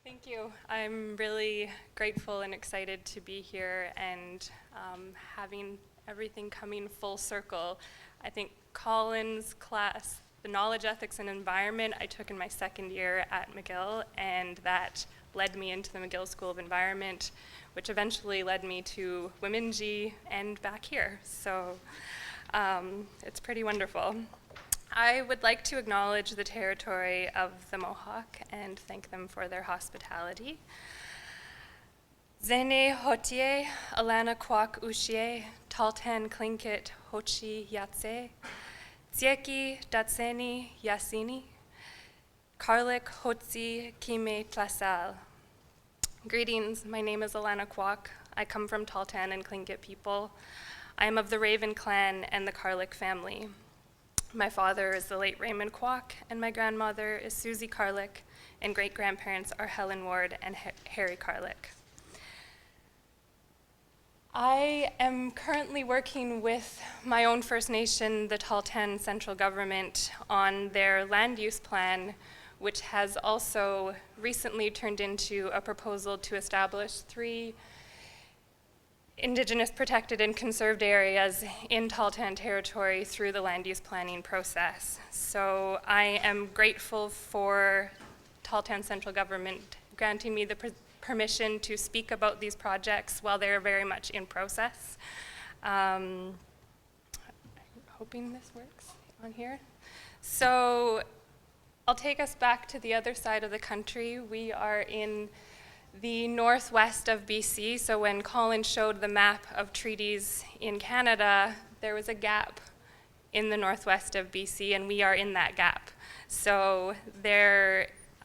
Thank you. I'm really grateful and excited to be here and having everything coming full circle. I think Colin's class, the Knowledge, Ethics, and Environment, I took in my second year at McGill, and that led me into the McGill School of Environment, which eventually led me to Women'G and back here. So it's pretty wonderful. I would like to acknowledge the territory of the Mohawk and thank them for their hospitality. Zene Hotie, Alanna Quock Ushie, Tahltan Klinkit Hochi Yatse, Tsieki Datseni Yasini, Karlik Hotzi Kime Tlasal. Greetings, my name is Alanna Quock. I come from Tahltan and Tlingit people. I am of the Raven clan and the Karlik family. My father is the late Raymond Quock, and my grandmother is Susie Karlik, and great-grandparents are Helen Ward and Harry Karlik. I am currently working with my own First Nation, the Tahltan central government, on their land use plan, which has also recently turned into a proposal to establish 3 Indigenous protected and conserved areas in Tahltan territory through the land use planning process. So I am grateful for Tahltan central government granting me the permission to speak about these projects while they're very much in process. I'm hoping this works on here. So I'll take us back to the other side of the country. We are in the northwest of BC, so when Colin showed the map of treaties in Canada, there was a gap in the northwest of BC, and we are in that gap. So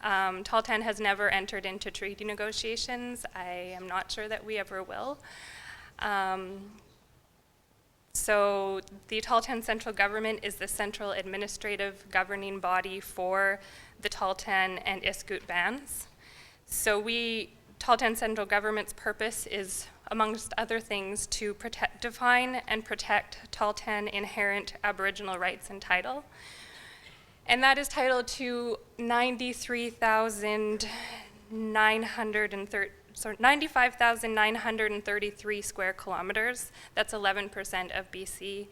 Tahltan has never entered into treaty negotiations. I am not sure that we ever will. So the Tahltan central government is the central administrative governing body for the Tahltan and Iskut bands. So Tahltan central government's purpose is, amongst other things, to define and protect Tahltan inherent Aboriginal rights and title. And that is titled to 95,933 square kilometers. That's 11% of BC.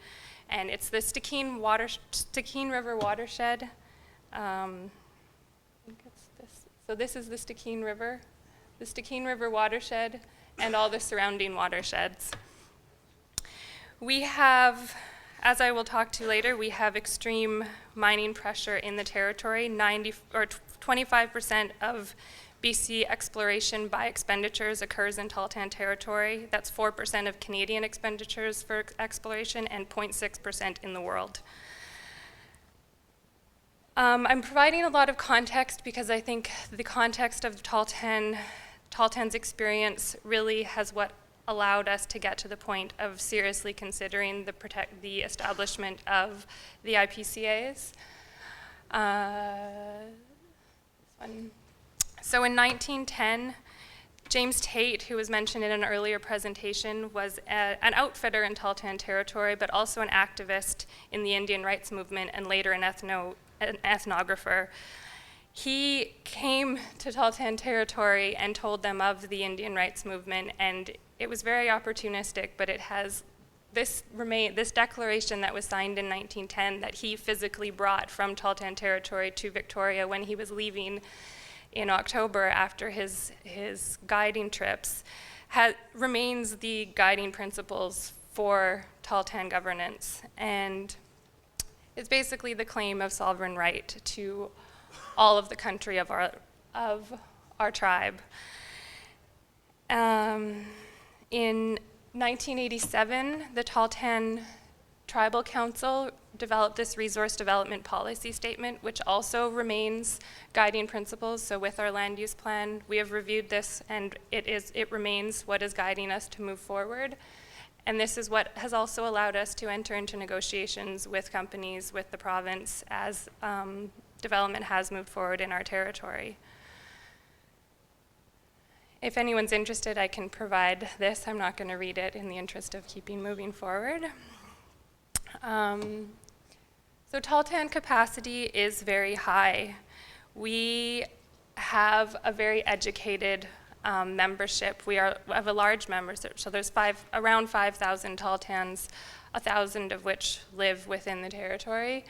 And it's the Stikine River watershed. So this is the Stikine River watershed and all the surrounding watersheds. We have, as I will talk to later, we have extreme mining pressure in the territory. 25% of BC exploration by expenditures occurs in Tahltan territory. That's 4% of Canadian expenditures for exploration and 0.6% in the world. I'm providing a lot of context because I think the context of Tahltan's experience really has what allowed us to get to the point of seriously considering the establishment of the IPCAs. So in 1910, James Tate, who was mentioned in an earlier presentation, was an outfitter in Tahltan territory, but also an activist in the Indian rights movement and later an ethnographer. He came to Tahltan territory and told them of the Indian rights movement, and it was very opportunistic, but it has this declaration that was signed in 1910 that he physically brought from Tahltan territory to Victoria when he was leaving in October after his guiding trips, remains the guiding principles for Tahltan governance, and it's basically the claim of sovereign right to all of the country of our tribe. In 1987, the Tahltan Tribal Council developed this resource development policy statement, which also remains guiding principles. So with our land use plan, we have reviewed this, and it remains what is guiding us to move forward. And this is what has also allowed us to enter into negotiations with companies, with the province, as development has moved forward in our territory. If anyone's interested, I can provide this. I'm not going to read it in the interest of moving forward. So Tahltan capacity is very high. We have a very educated membership. We have a large membership, so there's around 5,000 Tahltans, 1,000 of which live within the territory.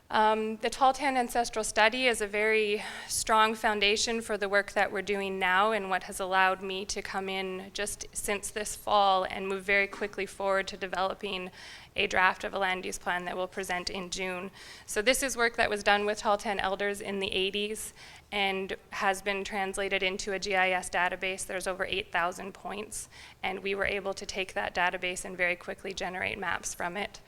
The Tahltan Ancestral Study is a very strong foundation for the work that we're doing now, and what has allowed me to come in just since this fall and move very quickly forward to developing a draft of a land use plan that we'll present in June. So this is work that was done with Tahltan elders in the 80s and has been translated into a GIS database. There's over 8,000 points, and we were able to take that database and very quickly generate maps from it.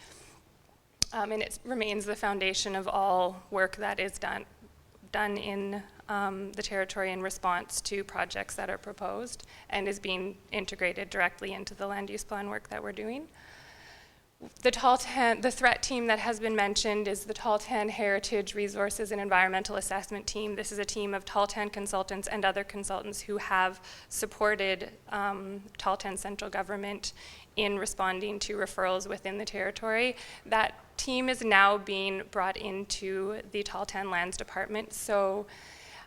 And it remains the foundation of all work that is done in the territory in response to projects that are proposed, and is being integrated directly into the land use plan work that we're doing. The threat team that has been mentioned is the Tahltan Heritage Resources and Environmental Assessment Team. This is a team of Tahltan consultants and other consultants who have supported Tahltan central government in responding to referrals within the territory. That team is now being brought into the Tahltan Lands Department. So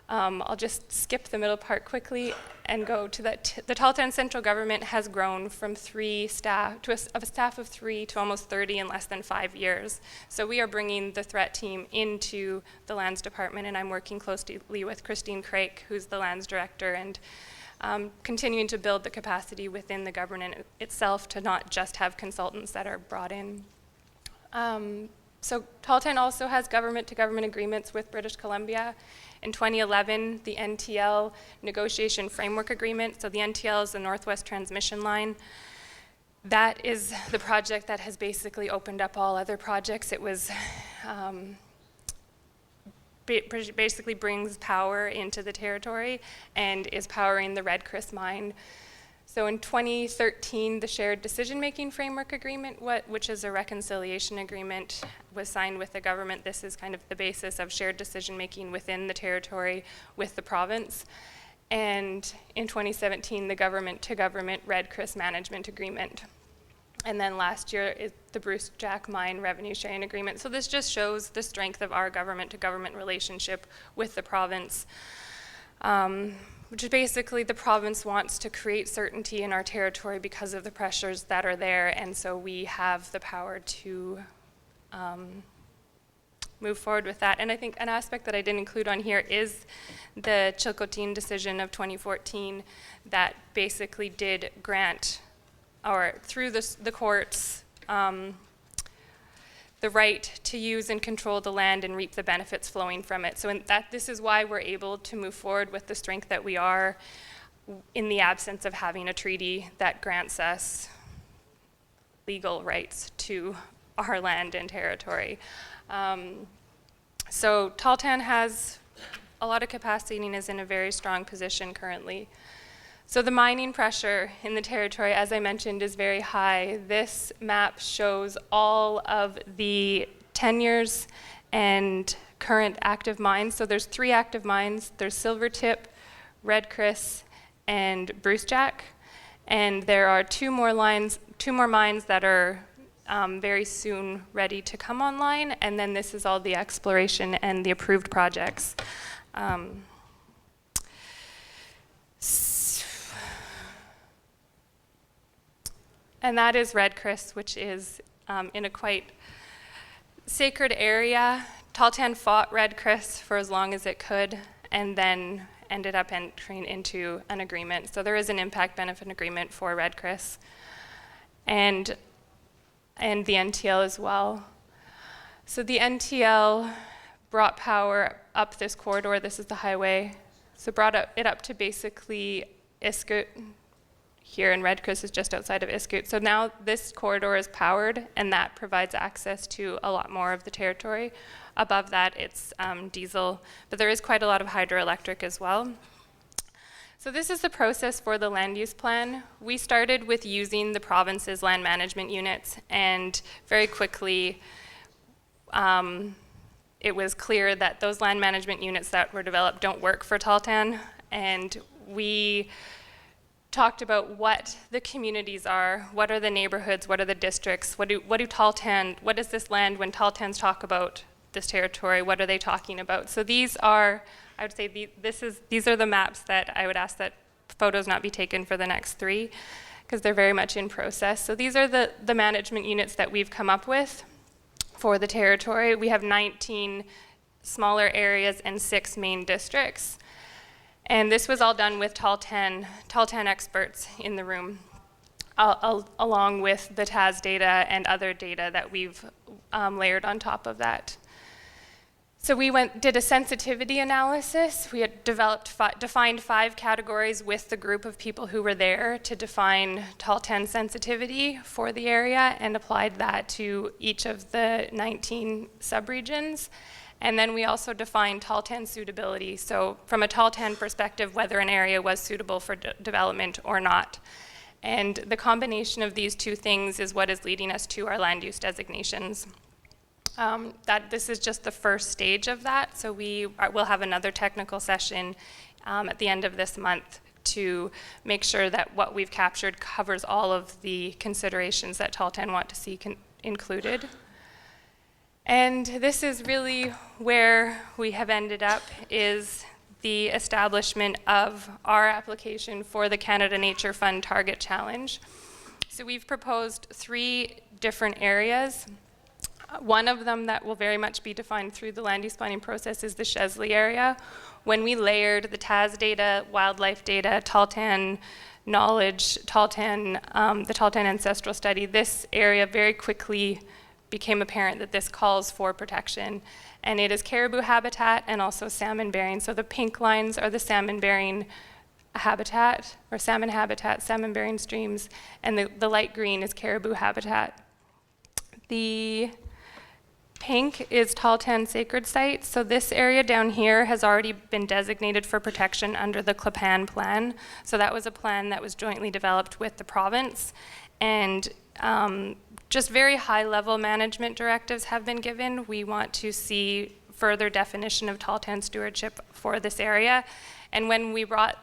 I'll just skip the middle part quickly and go to that. The Tahltan central government has grown from 3 staff to a staff of 3 to almost 30 in less than 5 years. So we are bringing the threat team into the lands department, and I'm working closely with Christine Craik, who's the lands director, and continuing to build the capacity within the government itself to not just have consultants that are brought in. So Tahltan also has government-to-government agreements with British Columbia. In 2011, the NTL Negotiation Framework Agreement, so the NTL is the Northwest Transmission Line. That is the project that has basically opened up all other projects. It was basically brings power into the territory and is powering the Red Chris mine. So in 2013, the Shared Decision-Making Framework Agreement, which is a reconciliation agreement, was signed with the government. This is kind of the basis of shared decision-making within the territory with the province. And in 2017, the government-to-government Red Chris Management Agreement. And then last year is the Bruce Jack Mine Revenue Sharing Agreement. So this just shows the strength of our government-to-government relationship with the province. Which is basically the province wants to create certainty in our territory because of the pressures that are there, and so we have the power to move forward with that. And I think an aspect that I didn't include on here is the Chilcotin decision of 2014 that basically did grant, or through the courts, the right to use and control the land and reap the benefits flowing from it. So this is why we're able to move forward with the strength that we are in the absence of having a treaty that grants us legal rights to our land and territory. So Tahltan has a lot of capacity and is in a very strong position currently. So the mining pressure in the territory, as I mentioned, is very high. This map shows all of the tenures and current active mines. So there's 3 active mines. There's Silvertip, Red Chris, and Bruce Jack. And there are 2 more mines that are very soon ready to come online. And then this is all the exploration and the approved projects. And that is Red Chris, which is in a quite sacred area. Tahltan fought Red Chris for as long as it could, and then ended up entering into an agreement. So there is an impact benefit agreement for Red Chris, and the NTL as well. So the NTL brought power up this corridor. This is the highway. So brought it up to basically Iskut. Here in Red Chris is just outside of Iskut. So now this corridor is powered, and that provides access to a lot more of the territory. Above that, it's diesel, but there is quite a lot of hydroelectric as well. So this is the process for the land use plan. We started with using the province's land management units, and very quickly it was clear that those land management units that were developed don't work for Tahltan, and we talked about what the communities are, what are the neighborhoods, what are the districts, what is this land when Tahltans talk about this territory, what are they talking about? So these are I would say these are the maps that I would ask that photos not be taken for the next 3, because they're very much in process. So these are the management units that we've come up with for the territory. We have 19 smaller areas and 6 main districts. And this was all done with Tahltan experts in the room, along with the TAS data and other data that we've layered on top of that. So we did a sensitivity analysis. We had defined 5 categories with the group of people who were there to define Tahltan sensitivity for the area, and applied that to each of the 19 subregions. And then we also defined Tahltan suitability. So from a Tahltan perspective, whether an area was suitable for development or not. And the combination of these 2 things is what is leading us to our land use designations. This is just the first stage of that, so we'll have another technical session at the end of this month to make sure that what we've captured covers all of the considerations that Tahltan want to see included. And this is really where we have ended up, is the establishment of our application for the Canada Nature Fund Target Challenge. So we've proposed 3 different areas. One of them that will very much be defined through the land use planning process is the Chesley area. When we layered the TAS data, wildlife data, Tahltan knowledge, the Tahltan ancestral study, this area very quickly became apparent that this calls for protection. And it is caribou habitat and also salmon bearing. So the pink lines are the salmon bearing habitat, or salmon habitat, salmon bearing streams, and the light green is caribou habitat. The pink is Tahltan sacred sites. So this area down here has already been designated for protection under the Clapan plan. So that was a plan that was jointly developed with the province. And just very high-level management directives have been given. We want to see further definition of Tahltan stewardship for this area. And when we were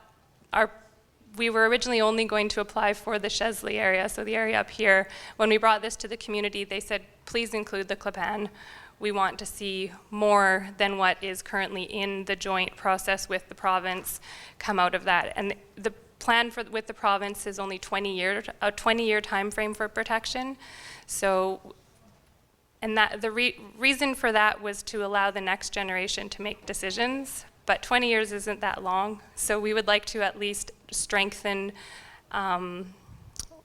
originally only going to apply for the Chesley area, so the area up here. When we brought this to the community, they said, please include the Clapan. We want to see more than what is currently in the joint process with the province come out of that. And the plan with the province is only a 20-year time frame for protection. So, and that the reason for that was to allow the next generation to make decisions. But 20 years isn't that long, so we would like to at least strengthen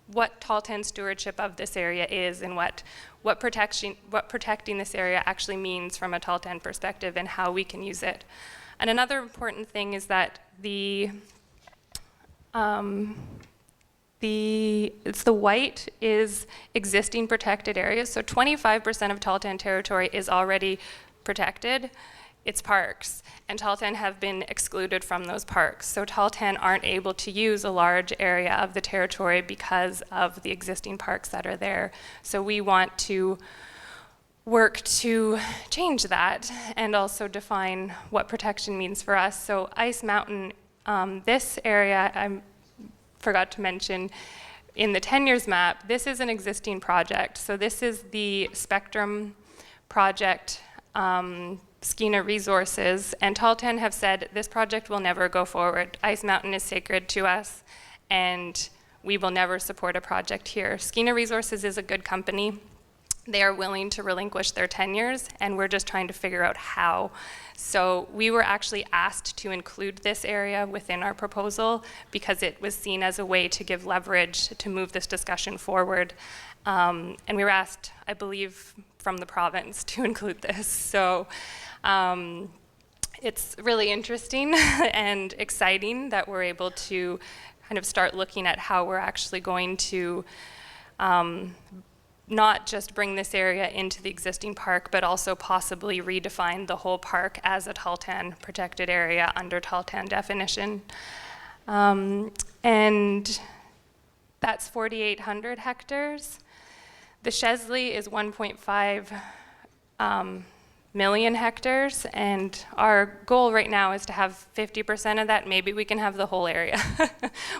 what Tahltan stewardship of this area is, and what protecting this area actually means from a Tahltan perspective, and how we can use it. And another important thing is that the white is existing protected areas. So 25% of Tahltan territory is already protected. It's parks, and Tahltan have been excluded from those parks. So Tahltan aren't able to use a large area of the territory because of the existing parks that are there. So we want to work to change that and also define what protection means for us. So Ice Mountain, this area, I forgot to mention, in the 10 years map, this is an existing project. So this is the Spectrum project, Skeena Resources, and Tahltan have said this project will never go forward. Ice Mountain is sacred to us, and we will never support a project here. Skeena Resources is a good company. They are willing to relinquish their tenures, and we're just trying to figure out how. So we were actually asked to include this area within our proposal because it was seen as a way to give leverage to move this discussion forward. And we were asked, I believe, from the province to include this. So it's really interesting and exciting that we're able to kind of start looking at how we're actually going to not just bring this area into the existing park, but also possibly redefine the whole park as a Tahltan protected area under Tahltan definition. And that's 4,800 hectares. The Chesley is 1.5 million hectares, and our goal right now is to have 50% of that. Maybe we can have the whole area.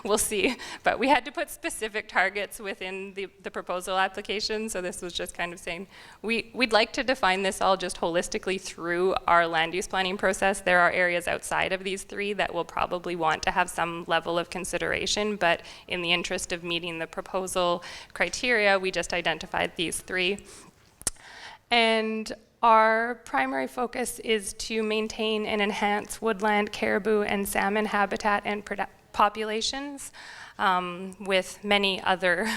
We'll see. But we had to put specific targets within the proposal application, so this was just kind of saying, we'd like to define this all just holistically through our land use planning process. There are areas outside of these three that will probably want to have some level of consideration, but in the interest of meeting the proposal criteria, we just identified these three. And our primary focus is to maintain and enhance woodland, caribou, and salmon habitat and populations, with many other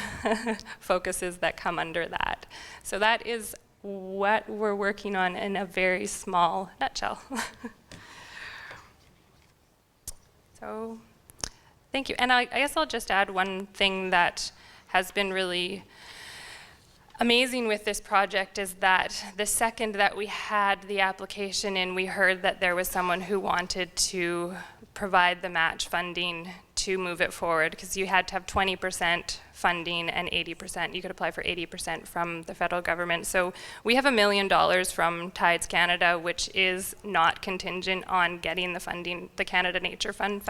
focuses that come under that. So that is what we're working on in a very small nutshell. So, thank you. And I guess I'll just add one thing that has been really amazing with this project is that the second that we had the application in, we heard that there was someone who wanted to provide the match funding to move it forward, because you had to have 20% funding and 80%. You could apply for 80% from the federal government. So we have $1 million from Tides Canada, which is not contingent on getting the funding, the Canada Nature Fund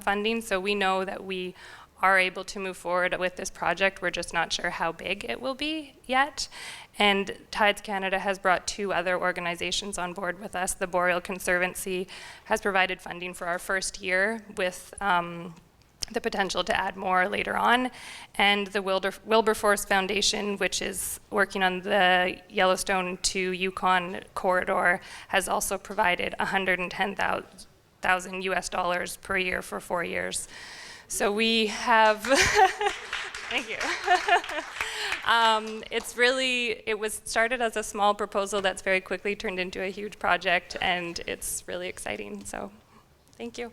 funding. So we know that we are able to move forward with this project. We're just not sure how big it will be yet. And Tides Canada has brought 2 other organizations on board with us. The Boreal Conservancy has provided funding for our first year with the potential to add more later on. And the Wilberforce Foundation, which is working on the Yellowstone to Yukon corridor, has also provided $110,000 US per year for 4 years. So we have, thank you. It was started as a small proposal that's very quickly turned into a huge project, and it's really exciting, so thank you.